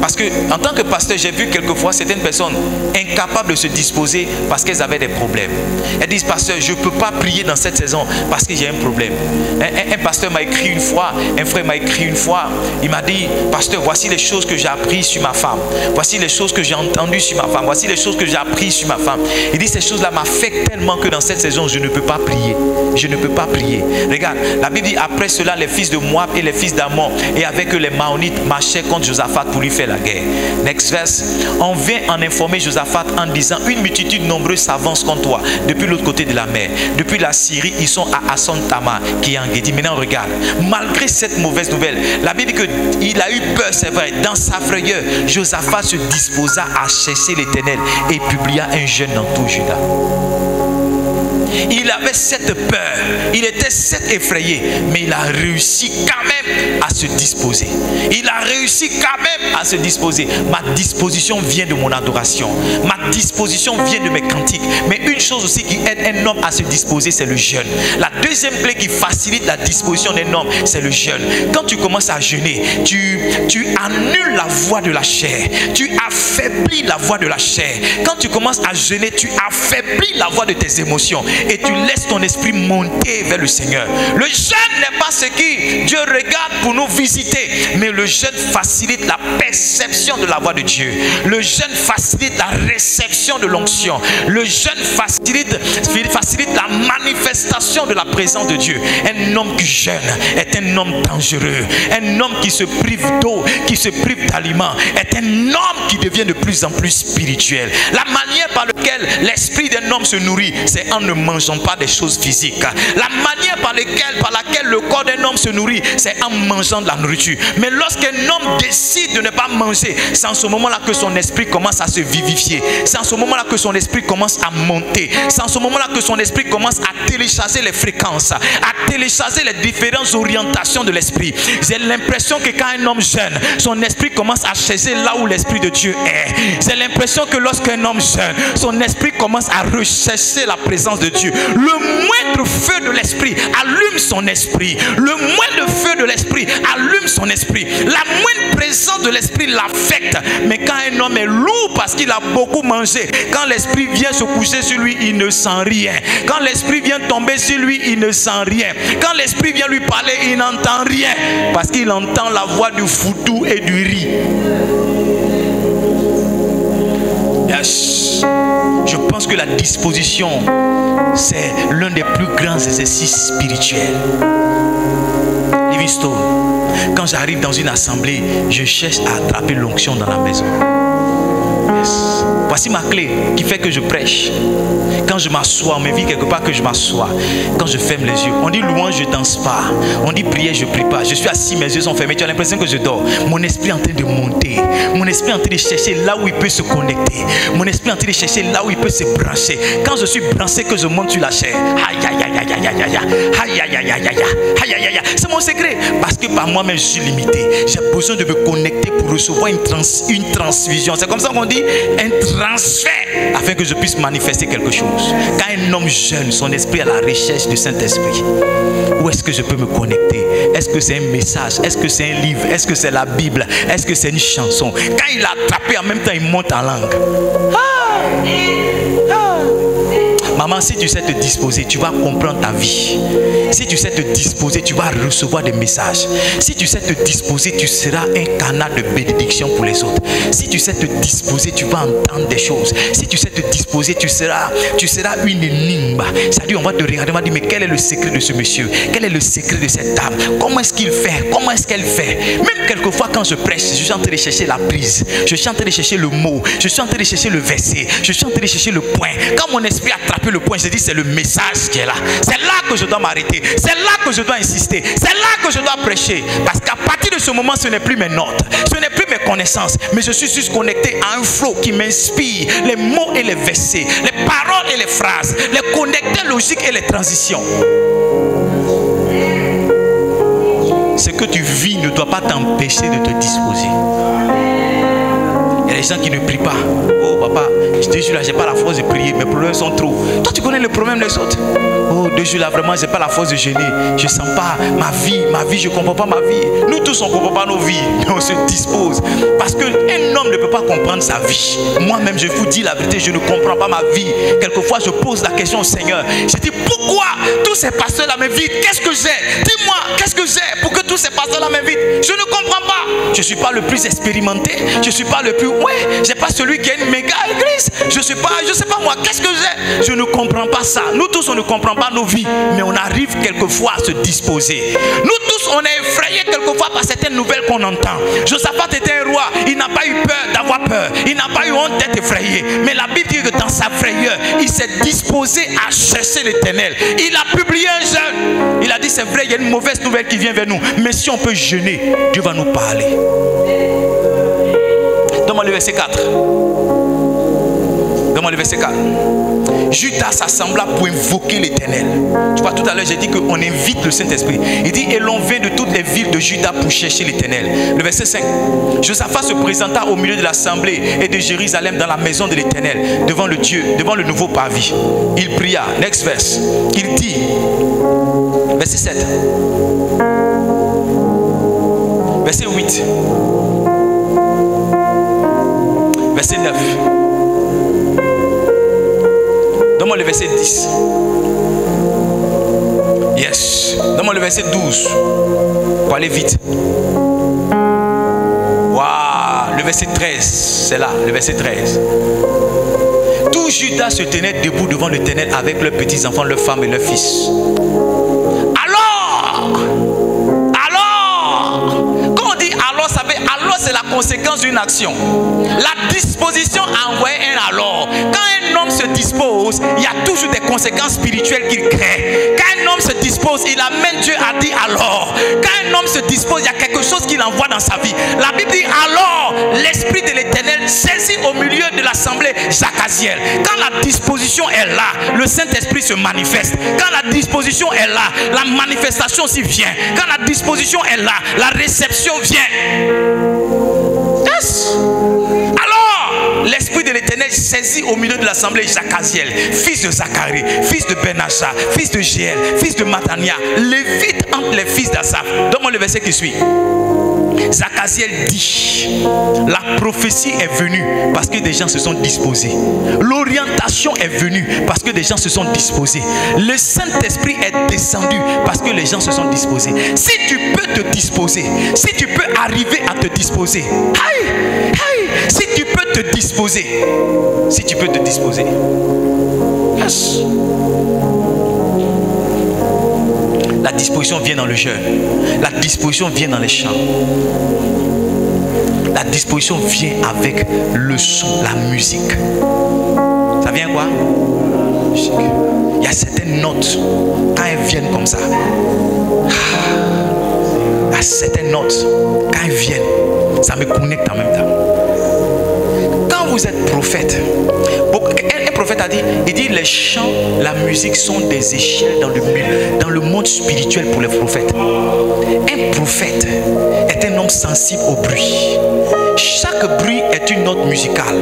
Parce que en tant que pasteur, j'ai vu quelquefois certaines personnes incapables de se disposer parce qu'elles avaient des problèmes. Elles disent, pasteur, je ne peux pas prier dans cette saison parce que j'ai un problème. Un pasteur m'a écrit une fois, un frère m'a écrit une fois, il m'a dit, pasteur, voici les choses que j'ai apprises sur ma femme. Voici les choses que j'ai entendues sur ma femme. Voici les choses que j'ai apprises sur ma femme. Il dit, ces choses-là m'affectent tellement que dans cette saison, je ne peux pas prier. Je ne peux pas prier. Regarde, la Bible dit, après cela, les fils de Moab et les fils d'Ammon et avec eux les Maonites marchaient contre Josaphat pour lui faire la guerre. Next verse. On vient en informer Josaphat en disant, une multitude nombreuse s'avance contre toi depuis l'autre côté de la mer. Depuis la Syrie, ils sont à Hasson Tamar qui est en Guédi. Maintenant regarde, malgré cette mauvaise nouvelle, la Bible dit qu'il a eu peur, c'est vrai. Dans sa frayeur, Josaphat se disposa à chercher l'Éternel et publia un jeûne dans tout Juda. Il avait cette peur, il était cette effrayé, mais il a réussi quand même à se disposer. Il a réussi quand même à se disposer. Ma disposition vient de mon adoration. Ma disposition vient de mes cantiques. Mais une chose aussi qui aide un homme à se disposer, c'est le jeûne. La deuxième clé qui facilite la disposition d'un homme, c'est le jeûne. Quand tu commences à jeûner, tu annules la voix de la chair. Tu affaiblis la voix de la chair. Quand tu commences à jeûner, tu affaiblis la voix de tes émotions. Et tu laisses ton esprit monter vers le Seigneur. Le jeûne n'est pas ce qui Dieu regarde pour nous visiter, mais le jeûne facilite la perception de la voix de Dieu. Le jeûne facilite la réception de l'onction. Le jeûne facilite la manifestation de la présence de Dieu. Un homme qui jeûne est un homme dangereux. Un homme qui se prive d'eau, qui se prive d'aliments, est un homme qui devient de plus en plus spirituel. La manière par laquelle l'esprit d'un homme se nourrit, c'est en ne mangeant pas des choses physiques. La manière par laquelle le corps d'un homme se nourrit, c'est en mangeant de la nourriture. Mais lorsqu'un homme décide de ne pas manger, c'est en ce moment-là que son esprit commence à se vivifier. C'est en ce moment-là que son esprit commence à monter. C'est en ce moment-là que son esprit commence à télécharger les fréquences, à télécharger les différentes orientations de l'esprit. J'ai l'impression que quand un homme jeûne, son esprit commence à chercher là où l'esprit de Dieu est. J'ai l'impression que lorsqu'un homme jeûne, son esprit commence à rechercher la présence de Dieu. Le moindre feu de l'esprit allume son esprit. Le moindre feu de l'esprit allume son esprit. La moindre présence de l'esprit l'affecte. Mais quand un homme est lourd parce qu'il a beaucoup mangé, quand l'esprit vient se coucher sur lui, il ne sent rien. Quand l'esprit vient tomber sur lui, il ne sent rien. Quand l'esprit vient lui parler, il n'entend rien. Parce qu'il entend la voix du foutou et du riz. Yes. Je pense que la disposition, c'est l'un des plus grands exercices spirituels. Livingstone, quand j'arrive dans une assemblée, je cherche à attraper l'onction dans la maison. Yes. Voici ma clé qui fait que je prêche. Quand je m'assois, on m'invite quelque part que je m'assois. Quand je ferme les yeux, on dit louange, je danse pas. On dit prière, je prie pas. Je suis assis, mes yeux sont fermés. Tu as l'impression que je dors. Mon esprit est en train de monter. Mon esprit est en train de chercher là où il peut se connecter. Mon esprit est en train de chercher là où il peut se brancher. Quand je suis branché, que je monte sur la chair. Aïe, aïe, aïe, aïe, aïe, aïe, aïe, aïe, aïe, aïe, aïe, aïe, aïe, aïe. C'est mon secret. Parce que par moi-même, je suis limité. J'ai besoin de me connecter pour recevoir une transfusion. C'est comme ça qu'on dit un transfert afin que je puisse manifester quelque chose. Quand un homme jeune, son esprit est à la recherche du Saint-Esprit. Où est-ce que je peux me connecter? Est-ce que c'est un message? Est-ce que c'est un livre? Est-ce que c'est la Bible? Est-ce que c'est une chanson? Quand il a attrapé, en même temps il monte en langue. Maman, si tu sais te disposer, tu vas comprendre ta vie. Si tu sais te disposer, tu vas recevoir des messages. Si tu sais te disposer, tu seras un canal de bénédiction pour les autres. Si tu sais te disposer, tu vas entendre des choses. Si tu sais te disposer, tu seras une énigme. C'est-à-dire, on va te regarder, on va dire, mais quel est le secret de ce monsieur? Quel est le secret de cette dame? Comment est-ce qu'il fait? Comment est-ce qu'elle fait? Même quelquefois quand je prêche, je suis en train de chercher la prise. Je suis en train de chercher le mot. Je suis en train de chercher le verset. Je suis en train de chercher le point. Quand mon esprit a attrapé le point, je dis, c'est le message qui est là. C'est là que je dois m'arrêter. C'est là que je dois insister. C'est là que je dois prêcher. Parce qu'à partir de ce moment, ce n'est plus mes notes. Ce n'est plus mes connaissances. Mais je suis juste connecté à un flot qui m'inspire. Les mots et les versets. Les paroles et les phrases. Les connecteurs logiques et les transitions. Ce que tu vis ne doit pas t'empêcher de te disposer. Il y a des gens qui ne prient pas. Oh papa, 2 jours là, j'ai pas la force de prier. Mes problèmes sont trop. Toi, tu connais le problème des autres. Oh, 2 jours là, vraiment, j'ai pas la force de jeûner. Je sens pas ma vie, je comprends pas ma vie. Nous tous, on comprend pas nos vies, mais on se dispose. Parce qu'un homme ne peut pas comprendre sa vie. Moi-même, je vous dis la vérité, je ne comprends pas ma vie. Quelquefois, je pose la question au Seigneur. Je dis, pourquoi tous ces pasteurs-là m'invitent? Qu'est-ce que j'ai? Dis-moi, qu'est-ce que j'ai pour que tous ces pasteurs-là m'invitent? Je ne comprends pas. Je suis pas le plus expérimenté. Je suis pas le plus... Ouais, j'ai pas celui qui a une méga église. Je sais pas moi, qu'est-ce que j'ai? Je ne comprends pas ça. Nous tous, on ne comprend pas nos vies, mais on arrive quelquefois à se disposer. Nous tous, on est effrayés quelquefois par certaines nouvelles qu'on entend. Josaphat était un roi, il n'a pas eu peur d'avoir peur. Il n'a pas eu honte d'être effrayé. Mais la Bible dit que dans sa frayeur, il s'est disposé à chercher l'Éternel. Il a publié un jeûne. Il a dit, c'est vrai, il y a une mauvaise nouvelle qui vient vers nous. Mais si on peut jeûner, Dieu va nous parler. Donne-moi le verset 4. Donne-moi le verset 4. Judas s'assembla pour invoquer l'Éternel. Tu vois, tout à l'heure, j'ai dit qu'on invite le Saint-Esprit. Il dit, et l'on vint de toutes les villes de Juda pour chercher l'Éternel. Le verset 5. Josaphat se présenta au milieu de l'assemblée et de Jérusalem dans la maison de l'Éternel, devant le Dieu, devant le nouveau parvis. Il pria. Next verse. Il dit, verset 7. Verset 8. Verset 9. Donne-moi le verset 10. Yes. Donne-moi le verset 12. Pour aller vite. Waouh. Le verset 13. C'est là, le verset 13. Tout Judas se tenait debout devant l'Éternel avec leurs petits-enfants, leurs femmes et leurs fils. Quand on dit alors, ça veut alors, c'est la conséquence d'une action. La disposition a envoyé un alors. Quand un homme se dispose, il y a toujours des conséquences spirituelles qu'il crée. Quand un homme se dispose, il amène Dieu à dire alors. Quand un homme se dispose, il y a quelque chose qu'il envoie dans sa vie. La Bible dit alors, l'Esprit de l'Éternel saisit au milieu de l'assemblée Jacaziel. Quand la disposition est là, le Saint-Esprit se manifeste. Quand la disposition est là, la manifestation aussi vient. Quand la disposition est là, la réception vient. Yes. Alors, l'Esprit de l'Éternel saisit au milieu de l'assemblée Jacaziel, fils de Zacharie, fils de Benacha, fils de Jéel, fils de Matania, lévite entre les fils d'Asaph. Donne-moi le verset qui suit. Zachaziel dit, la prophétie est venue parce que des gens se sont disposés. L'orientation est venue parce que des gens se sont disposés. Le Saint-Esprit est descendu parce que les gens se sont disposés. Si tu peux te disposer, si tu peux arriver à te disposer, si tu peux te disposer, si tu peux te disposer, yes. La disposition vient dans le jeûne. La disposition vient dans les chants. La disposition vient avec le son, la musique. Ça vient quoi? Musique. Il y a certaines notes, quand elles viennent comme ça, il y a certaines notes, quand elles viennent, ça me connecte en même temps. Quand vous êtes prophète, un prophète a dit, il dit les chants, la musique sont des échelles dans le monde spirituel pour les prophètes. Un prophète est un homme sensible au bruit. Chaque bruit est une note musicale.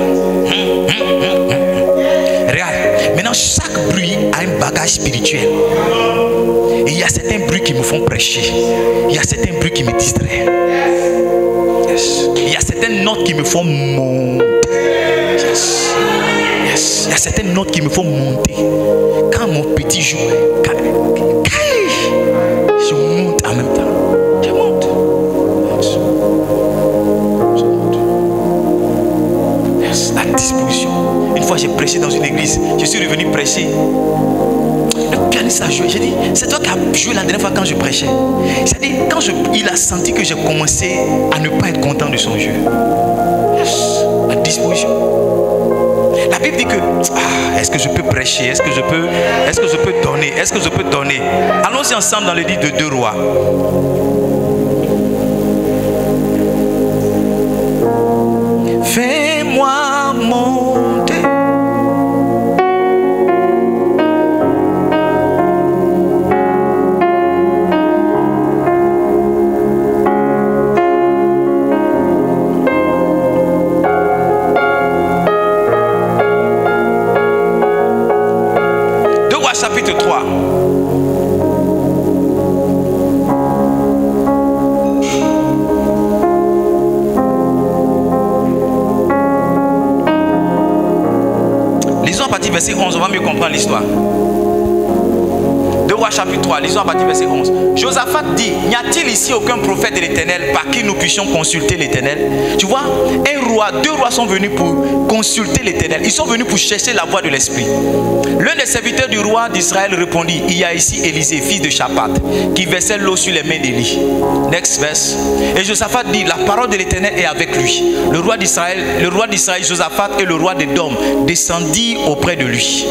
Regarde, maintenant chaque bruit a un bagage spirituel. Et il y a certains bruits qui me font prêcher. Il y a certains bruits qui me distraient. Yes. Il y a certaines notes qui me font monter. Yes. Yes. Il y a certaines notes qui me font monter. Quand mon petit joue, je monte en même temps. Je monte. Yes. La disposition. Une fois j'ai prêché dans une église. Je suis revenu prêcher. Le pianiste a joué. J'ai dit, c'est toi qui as joué la dernière fois quand je prêchais. C'est-à-dire, il a senti que j'ai commencé à ne pas être content de son jeu. Yes. La disposition. La Bible dit que est-ce que je peux prêcher? Est-ce que je peux donner? Est-ce que je peux donner? Allons-y ensemble dans le livre de 2 Rois. Fais-moi monter. Chapitre 3. Lisons à partir du verset 11, on va mieux comprendre l'histoire. 2 Rois chapitre 3, lisons à partir du verset 11. Josaphat dit, n'y a-t-il ici aucun prophète de l'Éternel par qui nous puissions consulter l'Éternel? Tu vois, 2 rois sont venus pour consulter l'Éternel. Ils sont venus pour chercher la voix de l'Esprit. L'un des serviteurs du roi d'Israël répondit, il y a ici Élisée, fils de Shaphat, qui versait l'eau sur les mains d'Élie. Next verse. Et Josaphat dit, la parole de l'Éternel est avec lui. Le roi d'Israël, Josaphat et le roi d'Édom descendit auprès de lui.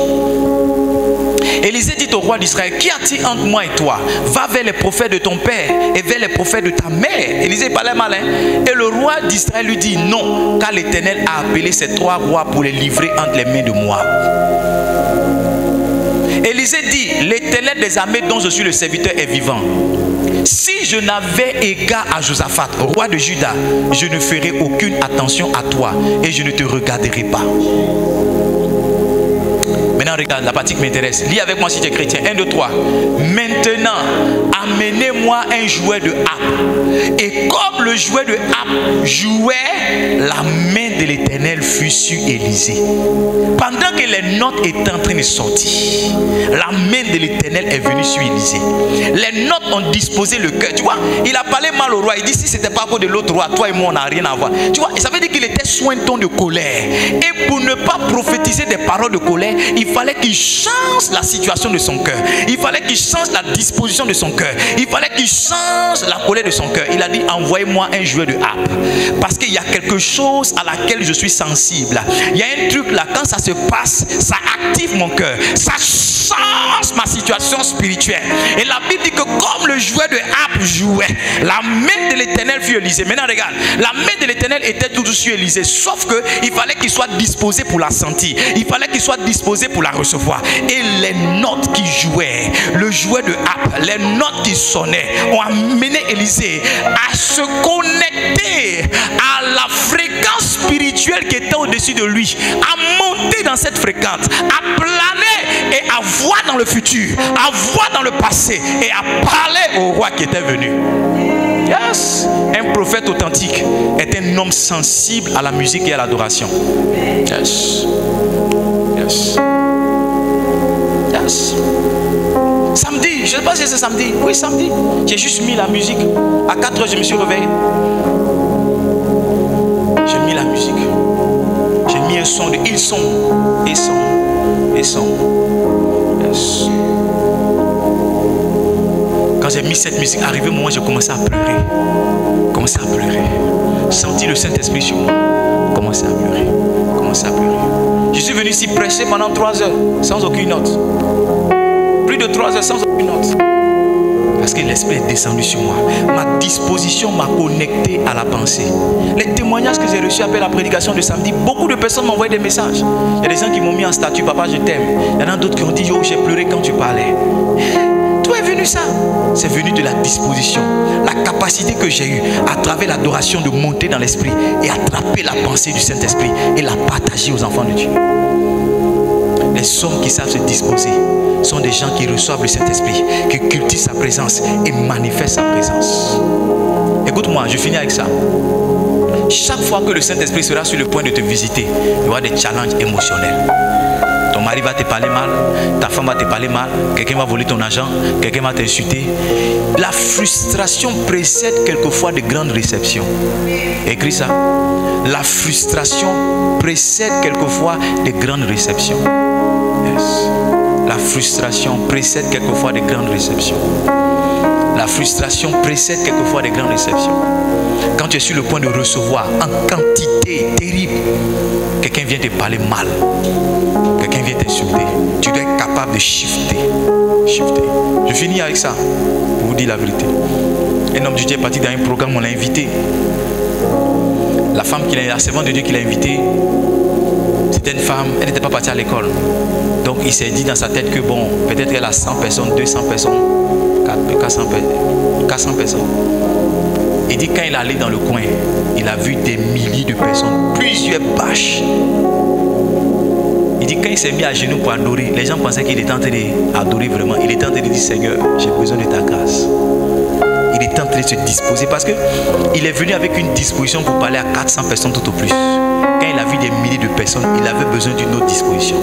Élisée dit au roi d'Israël, qu'y a-t-il entre moi et toi? Va vers les prophètes de ton père et vers les prophètes de ta mère. Élisée parlait malin. Et le roi d'Israël lui dit, non, car l'Éternel a appelé ces 3 rois pour les livrer entre les mains de Moab. Élisée dit, l'Éternel des armées dont je suis le serviteur est vivant. Si je n'avais égard à Josaphat, roi de Juda, je ne ferai aucune attention à toi et je ne te regarderai pas. Maintenant, regarde, la partie qui m'intéresse. Lis avec moi si tu es chrétien. 1, 2, 3. Maintenant, amenez-moi un jouet de harpe. Et comme le jouet de harpe jouait, la main de l'Éternel fut sur Élisée. Pendant que les notes étaient en train de sortir, la main de l'Éternel est venue sur Élisée. Les notes ont disposé le cœur. Tu vois, il a parlé mal au roi. Il dit, si ce n'était pas pour de l'autre roi, toi et moi, on n'a rien à voir. Tu vois, ça veut dire qu'il était sointon de colère. Et pour ne pas prophétiser des paroles de colère, il fallait qu'il change la situation de son cœur. Il fallait qu'il change la disposition de son cœur. Il fallait qu'il change la colère de son cœur. Il a dit, envoyez-moi un jouet de harpe. Parce qu'il y a quelque chose à laquelle je suis sensible. Il y a un truc là, quand ça se passe, ça active mon cœur. Ça change ma situation spirituelle. Et la Bible dit que comme le jouet de harpe jouait, la main de l'Éternel fut Élisée. Maintenant regarde, la main de l'Éternel était toujours sur Élisée. Sauf qu'il fallait qu'il soit disposé pour la sentir. Il fallait qu'il soit disposé pour la recevoir. Et les notes qui jouaient, le jouet de harpe, les notes qui sonnaient, ont amené Élisée à se connecter à la fréquence spirituelle qui était au-dessus de lui, à monter dans cette fréquence, à planer et à voir dans le futur, à voir dans le passé et à parler au roi qui était venu. Yes. Un prophète authentique est un homme sensible à la musique et à l'adoration. Yes. Yes. Yes. Samedi, je ne sais pas si c'est samedi. Oui, samedi. J'ai juste mis la musique. À 4 heures, je me suis réveillé. J'ai mis la musique. J'ai mis un son de ils sont. Yes. Quand j'ai mis cette musique, arrivé au moment où j'ai commencé à pleurer. Senti le Saint-Esprit sur moi. Commencé à pleurer. Je suis venu ici prêcher pendant 3 heures sans aucune note. Plus de 3 heures sans aucune note. Parce que l'Esprit est descendu sur moi. Ma disposition m'a connecté à la pensée. Les témoignages que j'ai reçus après la prédication de samedi, beaucoup de personnes m'ont envoyé des messages. Il y a des gens qui m'ont mis en statut, papa je t'aime. Il y en a d'autres qui ont dit, yo, j'ai pleuré quand tu parlais. D'où est venu ça? C'est venu de la disposition. La capacité que j'ai eue à travers l'adoration de monter dans l'esprit et attraper la pensée du Saint-Esprit et la partager aux enfants de Dieu. Les hommes qui savent se disposer sont des gens qui reçoivent le Saint-Esprit, qui cultivent sa présence et manifestent sa présence. Écoute-moi, je finis avec ça. Chaque fois que le Saint-Esprit sera sur le point de te visiter, il y aura des challenges émotionnels. Ton mari va te parler mal, ta femme va te parler mal, quelqu'un va voler ton argent, quelqu'un va t'insulter. La frustration précède quelquefois de grandes réceptions. Écris ça. La frustration précède quelquefois de grandes réceptions. Yes. La frustration précède quelquefois de grandes réceptions. La frustration précède quelquefois de grandes réceptions. Quand tu es sur le point de recevoir en quantité terrible, quelqu'un vient te parler mal, quelqu'un vient t'insulter, tu dois être capable de shifter. Je finis avec ça, pour vous dire la vérité. Un homme de Dieu est parti dans un programme, on l'a invité. La femme la servante de Dieu qui l'a invité, c'était une femme, elle n'était pas partie à l'école. Donc il s'est dit dans sa tête que bon, peut-être qu'elle a 100 personnes, 200 personnes, 400 personnes. Il dit quand il est allé dans le coin, il a vu des milliers de personnes, plusieurs bâches. Il dit quand il s'est mis à genoux pour adorer, les gens pensaient qu'il était en train d'adorer vraiment. Il était en train de dire Seigneur, j'ai besoin de ta grâce. Il était en train de se disposer parce qu'il est venu avec une disposition pour parler à 400 personnes tout au plus. Quand il a vu des milliers de personnes, il avait besoin d'une autre disposition.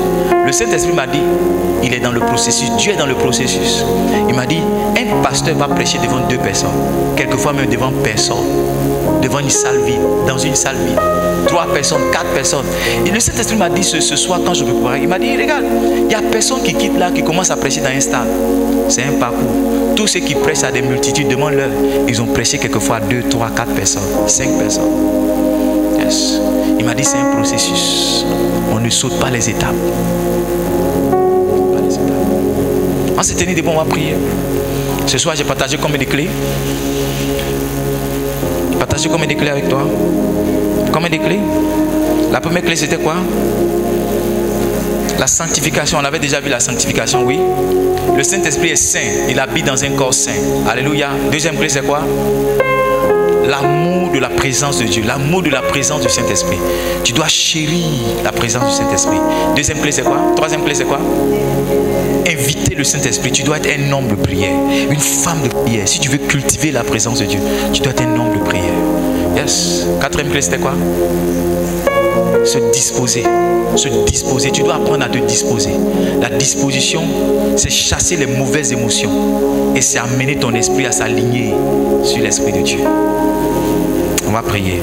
Le Saint-Esprit m'a dit, il est dans le processus, Dieu est dans le processus. Il m'a dit, un pasteur va prêcher devant 2 personnes, quelquefois même devant personne, devant une salle vide, dans une salle vide, 3 personnes, 4 personnes. Et le Saint-Esprit m'a dit ce soir quand je me préparais, il m'a dit, regarde, il y a personne qui quitte là, qui commence à prêcher dans un stade. C'est un parcours. Tous ceux qui prêchent à des multitudes, demande-leur, ils ont prêché quelquefois 2, 3, 4 personnes, 5 personnes. Yes. Il m'a dit c'est un processus. On ne saute pas les étapes. On s'est tenu debout, on va prier. Ce soir, j'ai partagé combien de clés? Partagé combien de clés avec toi? Combien de clés? La première clé, c'était quoi? La sanctification. On avait déjà vu la sanctification, oui. Le Saint-Esprit est saint. Il habite dans un corps saint. Alléluia. Deuxième clé, c'est quoi? L'amour de la présence de Dieu, l'amour de la présence du Saint-Esprit. Tu dois chérir la présence du Saint-Esprit. Deuxième clé, c'est quoi? Troisième clé, c'est quoi? Inviter le Saint-Esprit. Tu dois être un homme de prière, une femme de prière. Si tu veux cultiver la présence de Dieu, tu dois être un homme de prière. Yes. Quatrième clé, c'était quoi? Se disposer. Se disposer. Tu dois apprendre à te disposer. La disposition, c'est chasser les mauvaises émotions. Et c'est amener ton esprit à s'aligner sur l'Esprit de Dieu. On va prier.